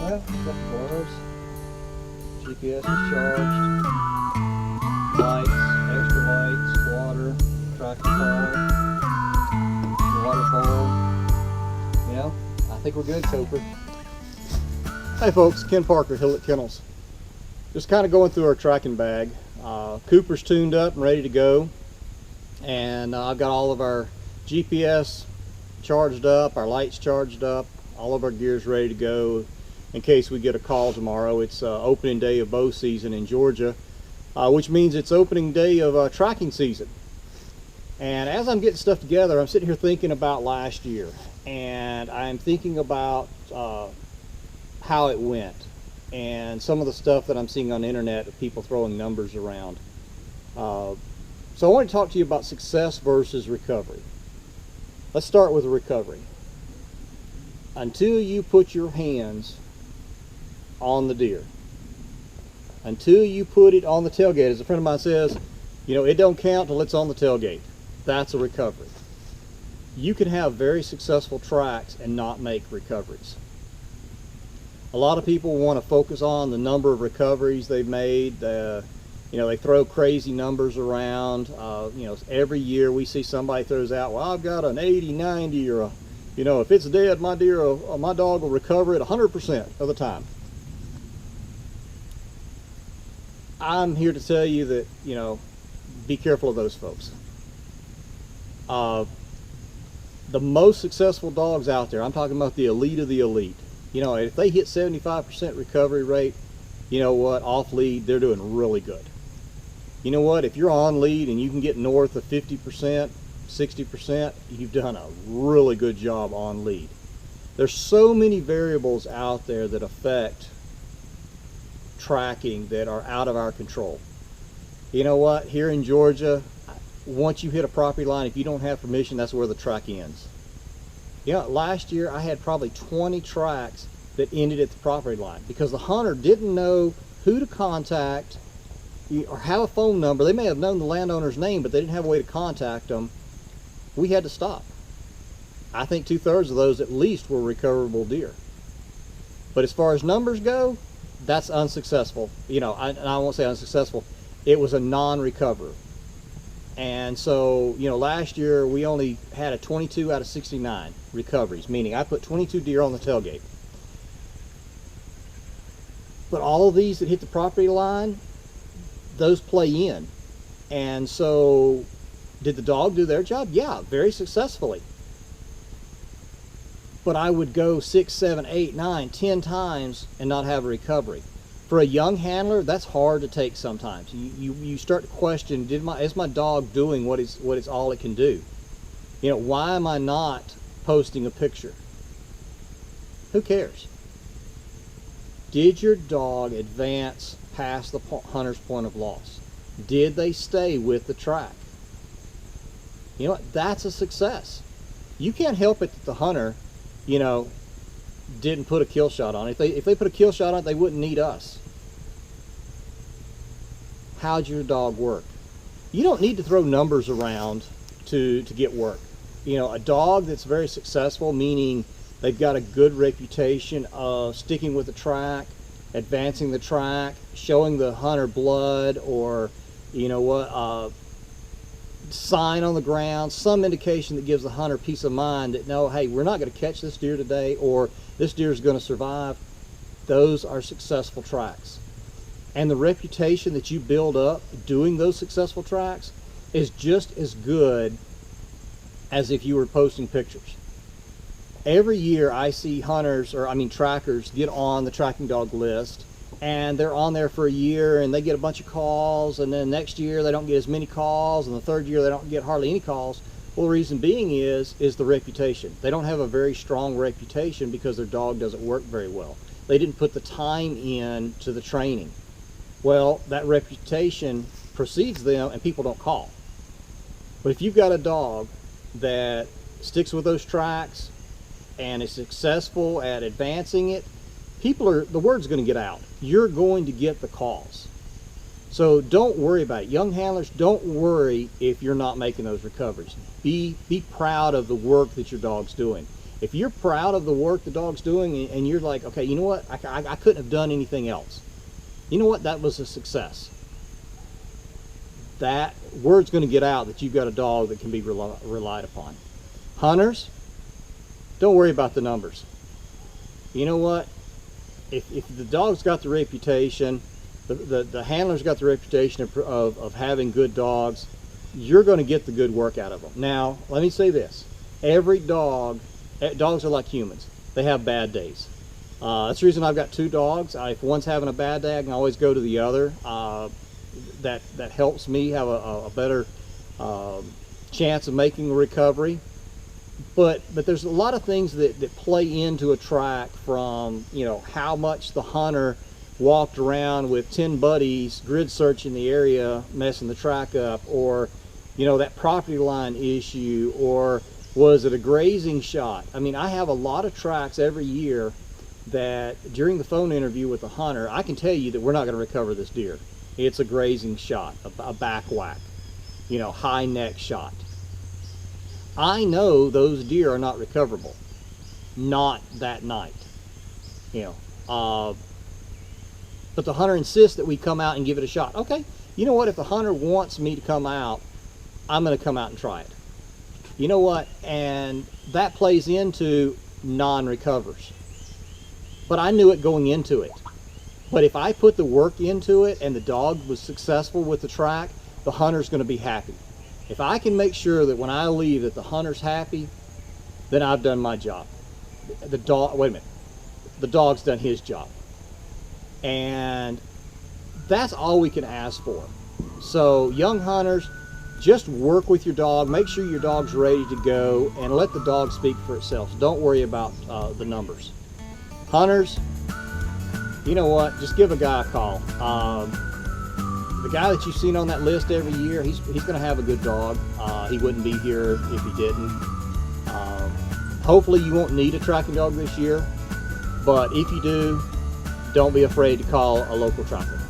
Well, got gloves, GPS is charged, lights, extra lights, water, tractor car, water bowl. You know, I think we're good, Cooper. Hey folks, Ken Parker, Hillet Kennels. Just kind of going through our tracking bag. Cooper's tuned up and ready to go. And I've got all of our GPS charged up, our lights charged up, all of our gear's ready to go in case we get a call tomorrow. It's opening day of bow season in Georgia, which means it's opening day of tracking season. And as I'm getting stuff together, I'm sitting here thinking about last year, and I'm thinking about how it went and some of the stuff that I'm seeing on the internet of people throwing numbers around. So I want to talk to you about success versus recovery. Let's start with the recovery. Until you put your hands on the deer, until you put it on the tailgate, as a friend of mine says, you know, it don't count till it's on the tailgate. That's a recovery. You can have very successful tracks and not make recoveries. A lot of people want to focus on the number of recoveries they've made. You know, they throw crazy numbers around. You know, every year we see somebody throws out, well, I've got an 80, 90, or a, you know, if it's dead, my dog will recover it 100% of the time. I'm here to tell you that, you know, be careful of those folks. The most successful dogs out there, I'm talking about the elite of the elite. You know, if they hit 75% recovery rate, you know what, off lead, they're doing really good. You know what, if you're on lead and you can get north of 50%, 60%, you've done a really good job on lead. There's so many variables out there that affect tracking that are out of our control. You know what, here in Georgia, once you hit a property line, if you don't have permission, that's where the track ends. You know, last year I had probably 20 tracks that ended at the property line because the hunter didn't know who to contact or have a phone number. They may have known the landowner's name, but they didn't have a way to contact them. We had to stop. I think 2/3 of those at least were recoverable deer. But as far as numbers go, that's unsuccessful. You know, I won't say unsuccessful. It was a non-recover. And so, you know, last year we only had a 22 out of 69 recoveries, meaning I put 22 deer on the tailgate. But all of these that hit the property line, those play in. And so, did the dog do their job? Yeah, very successfully. But I would go 6, 7, 8, 9, 10 times and not have a recovery. For a young handler, that's hard to take sometimes. You start to question, is my dog doing what it's all it can do? You know, why am I not posting a picture? Who cares? Did your dog advance past the hunter's point of loss? Did they stay with the track? You know what? That's a success. You can't help it that the hunter, you know, didn't put a kill shot on it. If they put a kill shot on it, they wouldn't need us. How'd your dog work? You don't need to throw numbers around to get work. You know, a dog that's very successful, meaning they've got a good reputation of sticking with the track, advancing the track, showing the hunter blood, or, you know what, sign on the ground, some indication that gives the hunter peace of mind that, no, hey, we're not going to catch this deer today, or this deer is going to survive. Those are successful tracks. And the reputation that you build up doing those successful tracks is just as good as if you were posting pictures. Every year I see hunters, or I mean trackers, get on the tracking dog list, and they're on there for a year and they get a bunch of calls, and then next year they don't get as many calls, and the third year they don't get hardly any calls. Well, the reason being is the reputation. They don't have a very strong reputation because their dog doesn't work very well. They didn't put the time in to the training. Well, that reputation precedes them and people don't call. But if you've got a dog that sticks with those tracks and is successful at advancing it, the word's going to get out. You're going to get the calls. So don't worry about it. Young handlers, don't worry if you're not making those recoveries. Be proud of the work that your dog's doing. If you're proud of the work the dog's doing and you're like, okay, you know what, I couldn't have done anything else. You know what, that was a success. That word's going to get out that you've got a dog that can be relied upon. Hunters, don't worry about the numbers. You know what, if the dog's got the reputation, the handler's got the reputation of having good dogs, you're going to get the good work out of them. Now, let me say this. Every dogs are like humans. They have bad days. That's the reason I've got 2 dogs. If one's having a bad day, I can always go to the other. That helps me have a better chance of making a recovery. But there's a lot of things that play into a track, from, you know, how much the hunter walked around with 10 buddies grid searching the area, messing the track up, or, you know, that property line issue, or was it a grazing shot? I mean, I have a lot of tracks every year that during the phone interview with the hunter, I can tell you that we're not going to recover this deer. It's a grazing shot, a back whack, you know, high neck shot. I know those deer are not recoverable, not that night, you know. But the hunter insists that we come out and give it a shot. Okay, you know what? If the hunter wants me to come out, I'm going to come out and try it. You know what? And that plays into non-recovers. But I knew it going into it. But if I put the work into it and the dog was successful with the track, the hunter's going to be happy. If I can make sure that when I leave that the hunter's happy, then I've done my job. The dog's done his job. And that's all we can ask for. So young hunters, just work with your dog, make sure your dog's ready to go, and let the dog speak for itself. So don't worry about the numbers. Hunters, you know what, just give a guy a call. The guy that you've seen on that list every year, he's going to have a good dog. He wouldn't be here if he didn't. Hopefully you won't need a tracking dog this year, but if you do, don't be afraid to call a local tracker.